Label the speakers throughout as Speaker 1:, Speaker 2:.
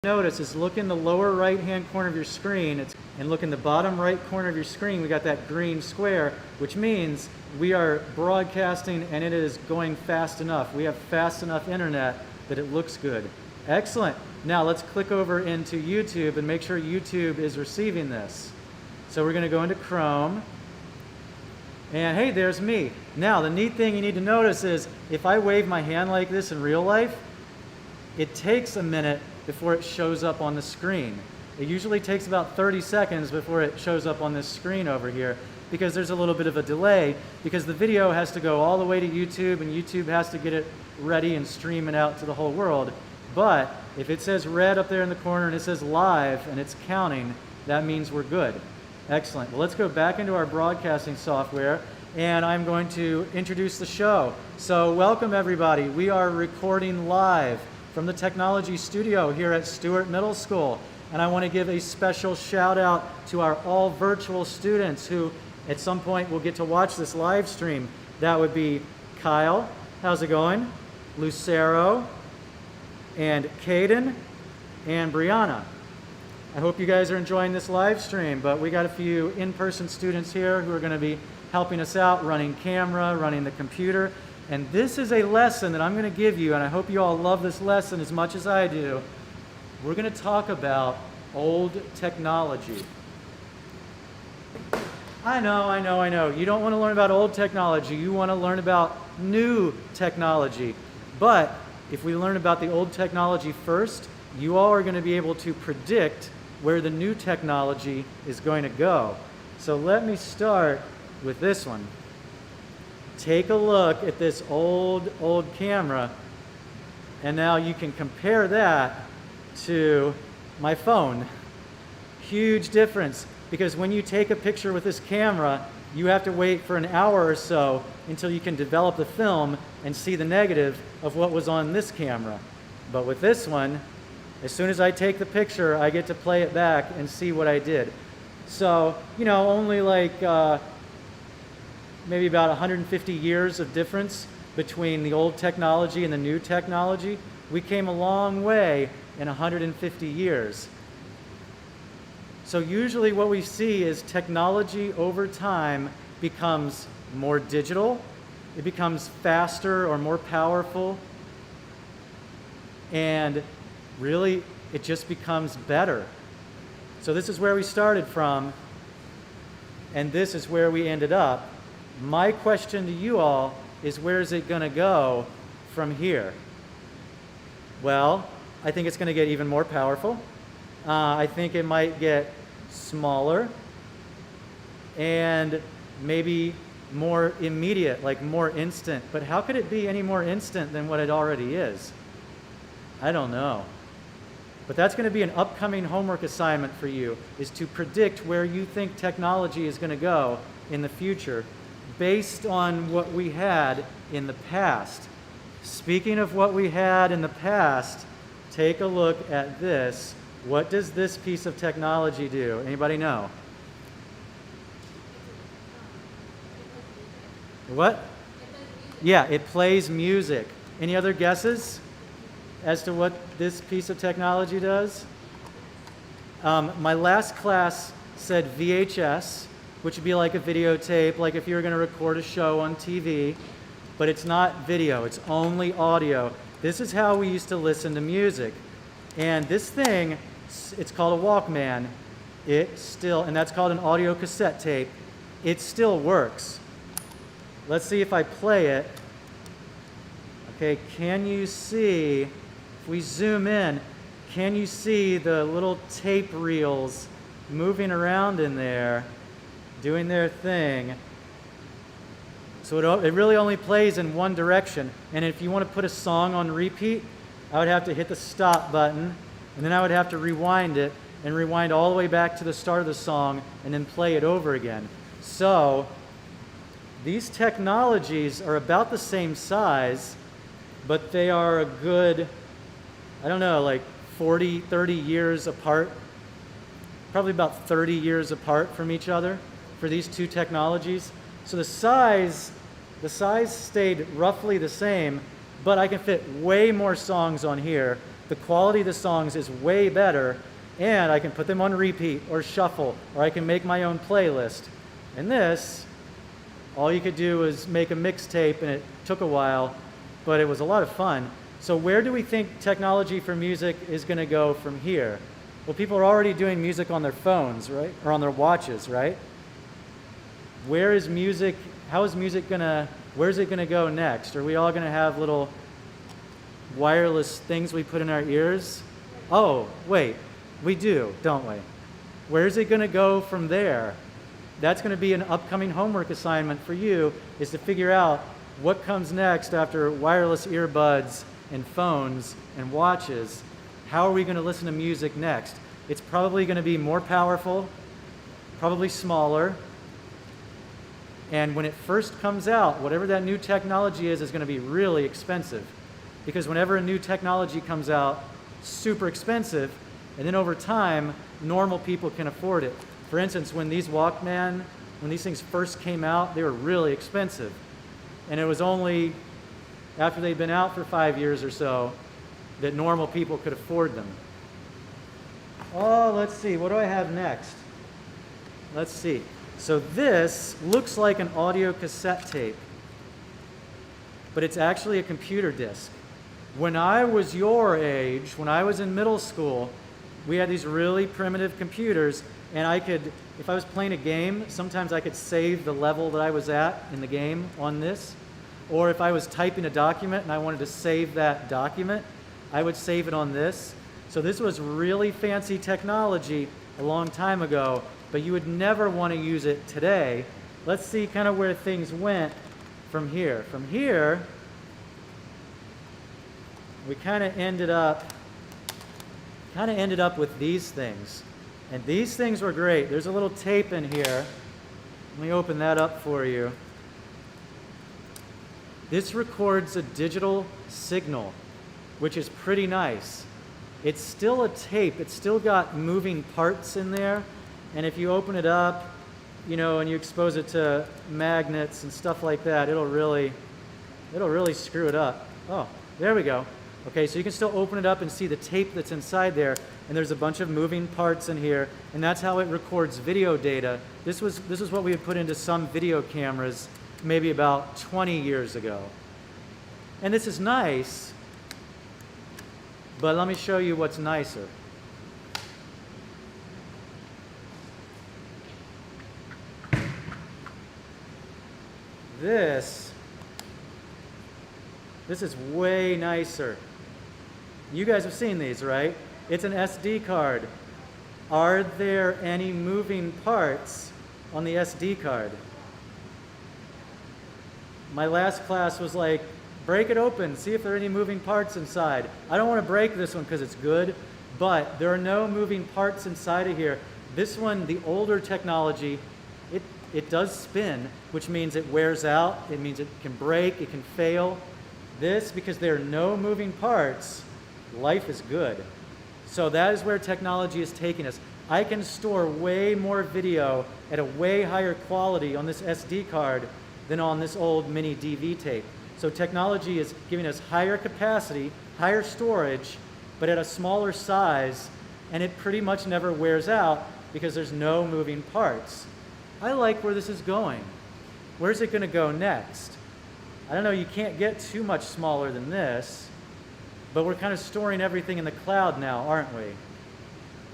Speaker 1: Notice is look in the lower right hand corner of your screen and look in the bottom right corner of your screen. We got that green square, which means we are broadcasting and it is going fast enough. We have fast enough internet that it looks good. Excellent. Now let's click over into YouTube and make sure YouTube is receiving this. So we're going to go into Chrome. And hey, there's me. Now the neat thing you need to notice is if I wave my hand like this in real life, it takes a minute before it shows up on the screen. It usually takes about 30 seconds before it shows up on this screen over here because there's a little bit of a delay because the video has to go all the way to YouTube and YouTube has to get it ready and stream it out to the whole world. But if it says red up there in the corner and it says live and it's counting, that means we're good. Excellent. Well, let's go back into our broadcasting software and I'm going to introduce the show. So welcome everybody. We are recording live from the technology studio here at Stewart Middle School. And I want to give a special shout out to our all virtual students who at some point will get to watch this live stream. That would be Kyle, how's it going? Lucero, and Caden, and Brianna. I hope you guys are enjoying this live stream, but we got a few in-person students here who are going to be helping us out, running camera, running the computer. And this is a lesson that I'm going to give you, and I hope you all love this lesson as much as I do. We're going to talk about old technology. I know. You don't want to learn about old technology. You want to learn about new technology. But if we learn about the old technology first, you all are going to be able to predict where the new technology is going to go. So let me start with this one. Take a look at this old camera, and now you can compare that to my phone. Huge difference, because when you take a picture with this camera, you have to wait for an hour or so until you can develop the film and see the negative of what was on this camera. But with this one, as soon as I take the picture, I get to play it back and see what I did. So, only like maybe about 150 years of difference between the old technology and the new technology. We came a long way in 150 years. So usually what we see is technology over time becomes more digital, it becomes faster or more powerful, and really it just becomes better. So this is where we started from, and this is where we ended up. My question to you all is, where is it going to go from here? Well, I think it's going to get even more powerful. I think it might get smaller and maybe more immediate, like more instant. But how could it be any more instant than what it already is? I don't know. But that's going to be an upcoming homework assignment for you, is to predict where you think technology is going to go in the future based on what we had in the past. Speaking of what we had in the past, take a look at this. What does this piece of technology do? Anybody know? What? Yeah, it plays music. Any other guesses as to what this piece of technology does? My last class said VHS, which would be like a videotape, like if you were going to record a show on TV, but it's not video, it's only audio. This is how we used to listen to music. And this thing, it's called a Walkman. And that's called an audio cassette tape. It still works. Let's see if I play it. Okay, can you see, if we zoom in, can you see the little tape reels moving around in there, doing their thing? So it really only plays in one direction. And if you want to put a song on repeat, I would have to hit the stop button, and then I would have to rewind it and rewind all the way back to the start of the song and then play it over again. So these technologies are about the same size, but they are a good, like 40, 30 years apart. Probably about 30 years apart from each other for these two technologies. So the size stayed roughly the same, but I can fit way more songs on here the quality of the songs is way better, and I can put them on repeat or shuffle, or I can make my own playlist. And this, all you could do was make a mixtape, and it took a while, but it was a lot of fun. So where do we think technology for music is going to go from here? Well, people are already doing music on their phones, right? Or on their watches, right? Where is music, where's it going to go next? Are we all going to have little wireless things we put in our ears? Oh, wait, we do, don't we? Where's it going to go from there? That's going to be an upcoming homework assignment for you, is to figure out what comes next after wireless earbuds and phones and watches. How are we going to listen to music next? It's probably going to be more powerful, probably smaller, and when it first comes out, whatever that new technology is going to be really expensive. Because whenever a new technology comes out, super expensive, and then over time, normal people can afford it. For instance, when these things first came out, they were really expensive. And it was only after they'd been out for 5 years or so that normal people could afford them. Oh, let's see, what do I have next? Let's see. So this looks like an audio cassette tape, but it's actually a computer disk. When I was your age, when I was in middle school, we had these really primitive computers, and if I was playing a game, sometimes I could save the level that I was at in the game on this. Or if I was typing a document and I wanted to save that document, I would save it on this. So this was really fancy technology a long time ago, but you would never want to use it today. Let's see kind of where things went from here. From here, we kind of ended up with these things. And these things were great. There's a little tape in here. Let me open that up for you. This records a digital signal, which is pretty nice. It's still a tape. It's still got moving parts in there. And if you open it up, and you expose it to magnets and stuff like that, it'll really screw it up. Oh, there we go. Okay, so you can still open it up and see the tape that's inside there, and there's a bunch of moving parts in here, and that's how it records video data. This was what we had put into some video cameras maybe about 20 years ago. And this is nice, but let me show you what's nicer. This is way nicer. You guys have seen these, right? It's an SD card. Are there any moving parts on the SD card? My last class was like, break it open, see if there are any moving parts inside. I don't want to break this one because it's good, but there are no moving parts inside of here. This one, the older technology, it does spin, which means it wears out. It means it can break, it can fail. This, because there are no moving parts, life is good. So that is where technology is taking us. I can store way more video at a way higher quality on this SD card than on this old mini DV tape. So technology is giving us higher capacity, higher storage, but at a smaller size, and it pretty much never wears out because there's no moving parts. I like where this is going. Where's it going to go next? I don't know, you can't get too much smaller than this, but we're kind of storing everything in the cloud now, aren't we?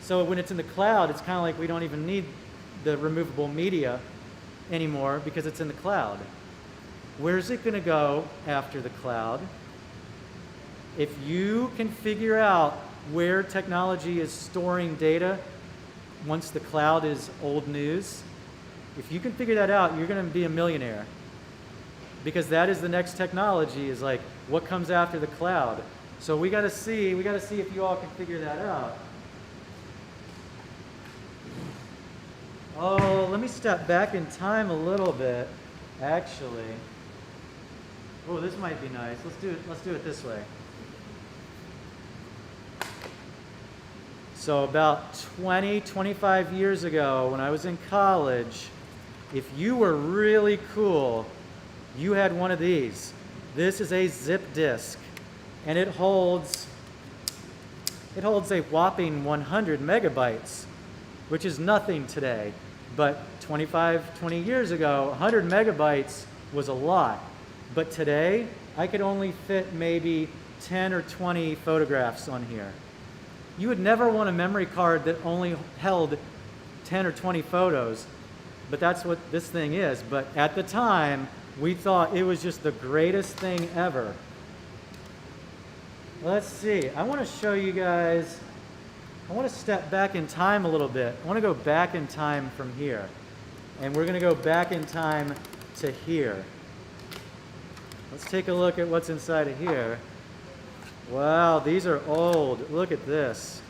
Speaker 1: So when it's in the cloud, it's kind of like we don't even need the removable media anymore because it's in the cloud. Where's it going to go after the cloud? If you can figure out where technology is storing data once the cloud is old news, if you can figure that out, you're going to be a millionaire. Because that is the next technology, is like what comes after the cloud. So we got to see if you all can figure that out. Oh, let me step back in time a little bit, actually. Oh, this might be nice. Let's do it this way. So about 25 years ago, when I was in college, if you were really cool, you had one of these. This is a zip disk, and it holds it holds a whopping 100 megabytes, which is nothing today. But 20 years ago, 100 megabytes was a lot. But today, I could only fit maybe 10 or 20 photographs on here. You would never want a memory card that only held 10 or 20 photos, but that's what this thing is. But at the time, we thought it was just the greatest thing ever. Let's see, I want to show you guys, I want to step back in time a little bit. I want to go back in time from here. And we're going to go back in time to here. Let's take a look at what's inside of here. Wow, these are old. Look at this.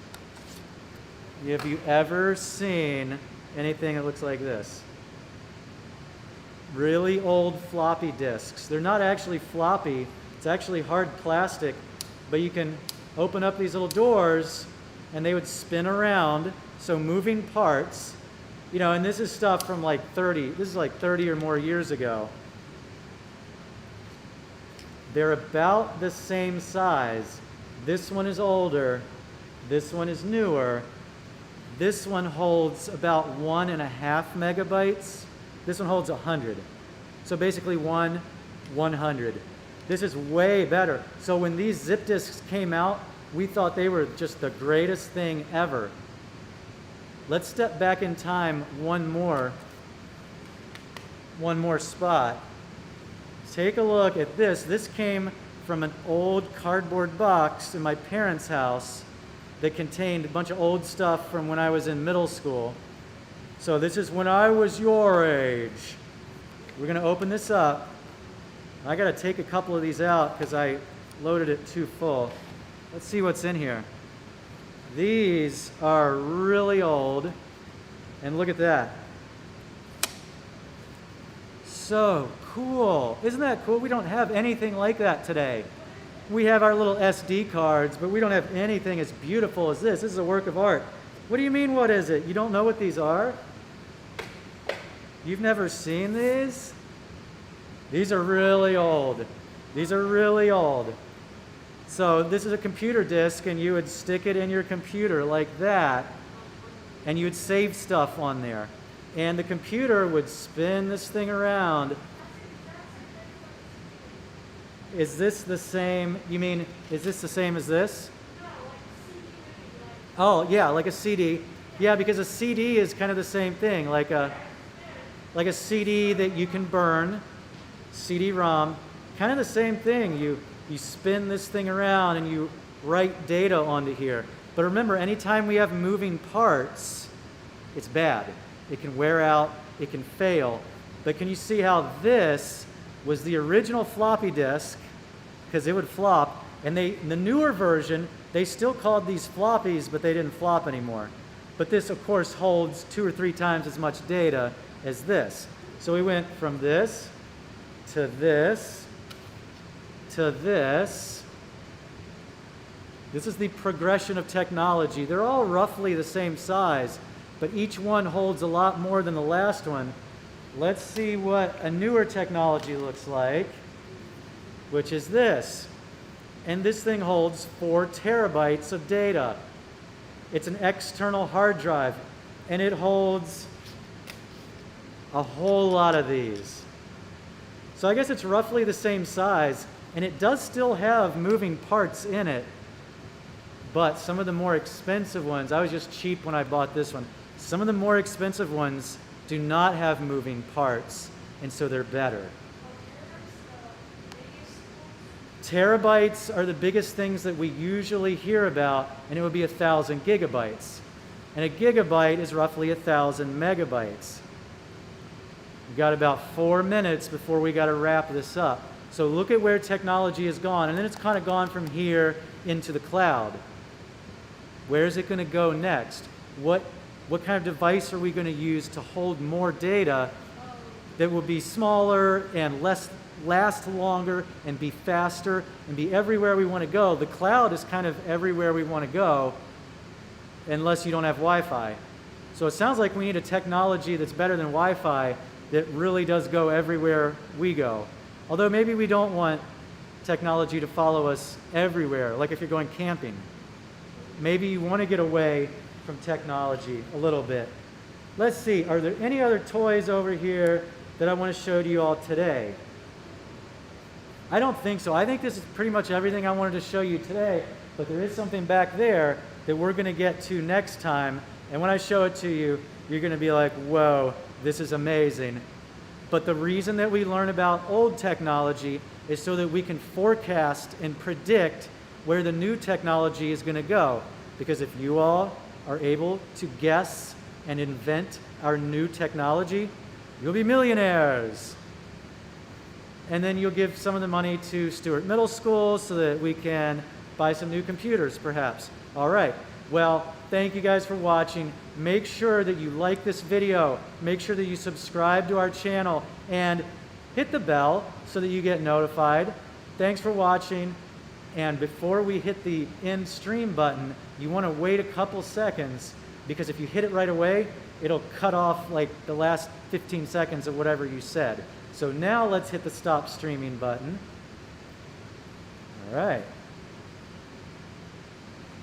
Speaker 1: Have you ever seen anything that looks like this? Really old floppy disks. They're not actually floppy. It's actually hard plastic, but you can open up these little doors and they would spin around. So moving parts, you know, and this is stuff from like 30 or more years ago. They're about the same size. This one is older. This one is newer. This one holds about 1.5 megabytes. This one holds 100. So basically 100. This is way better. So when these zip disks came out, we thought they were just the greatest thing ever. Let's step back in time one more spot. Take a look at this. This came from an old cardboard box in my parents' house that contained a bunch of old stuff from when I was in middle school. So this is when I was your age. We're going to open this up. I got to take a couple of these out because I loaded it too full. Let's see what's in here. These are really old. And look at that. So cool. Isn't that cool? We don't have anything like that today. We have our little SD cards, but we don't have anything as beautiful as this. This is a work of art. What do you mean, what is it? You don't know what these are? You've never seen these? These are really old. These are really old. So this is a computer disk, and you would stick it in your computer like that, and you would save stuff on there. And the computer would spin this thing around. Is this the same? You mean, is this the same as this? Oh, yeah, like a CD. Yeah, because a CD is kind of the same thing, like a CD that you can burn, CD-ROM, kind of the same thing. You spin this thing around and you write data onto here. But remember, anytime we have moving parts, it's bad. It can wear out, it can fail. But can you see how this was the original floppy disk, because it would flop, and the newer version, they still called these floppies, but they didn't flop anymore. But this, of course, holds 2 or 3 times as much data as this. So we went from this to this to this. This is the progression of technology. They're all roughly the same size, but each one holds a lot more than the last one. Let's see what a newer technology looks like, which is this. And this thing holds 4 terabytes of data. It's an external hard drive, and it holds a whole lot of these. So I guess it's roughly the same size, and it does still have moving parts in it, but some of the more expensive ones, I was just cheap when I bought this one. Some of the more expensive ones do not have moving parts, and so they're better. Terabytes are the biggest things that we usually hear about, and it would be 1,000 gigabytes. And a gigabyte is roughly 1,000 megabytes. We've got about 4 minutes before we got to wrap this up. So look at where technology has gone, and then it's kind of gone from here into the cloud. Where is it going to go next? What kind of device are we going to use to hold more data that will be smaller and last longer and be faster and be everywhere we want to go? The cloud is kind of everywhere we want to go unless you don't have Wi-Fi. So it sounds like we need a technology that's better than Wi-Fi that really does go everywhere we go. Although maybe we don't want technology to follow us everywhere, like if you're going camping. maybe you want to get away from technology a little bit. Let's see, are there any other toys over here that I want to show to you all today? I don't think so. I think this is pretty much everything I wanted to show you today, but there is something back there that we're going to get to next time, and when I show it to you, you're going to be like, whoa, this is amazing. But the reason that we learn about old technology is so that we can forecast and predict where the new technology is going to go. Because if you all are able to guess and invent our new technology, you'll be millionaires. And then you'll give some of the money to Stewart Middle School so that we can buy some new computers, perhaps. All right. Well, thank you guys for watching. Make sure that you like this video. Make sure that you subscribe to our channel and hit the bell so that you get notified. Thanks for watching. And before we hit the end stream button, you want to wait a couple seconds, because if you hit it right away, it'll cut off like the last 15 seconds of whatever you said. So now let's hit the stop streaming button. All right.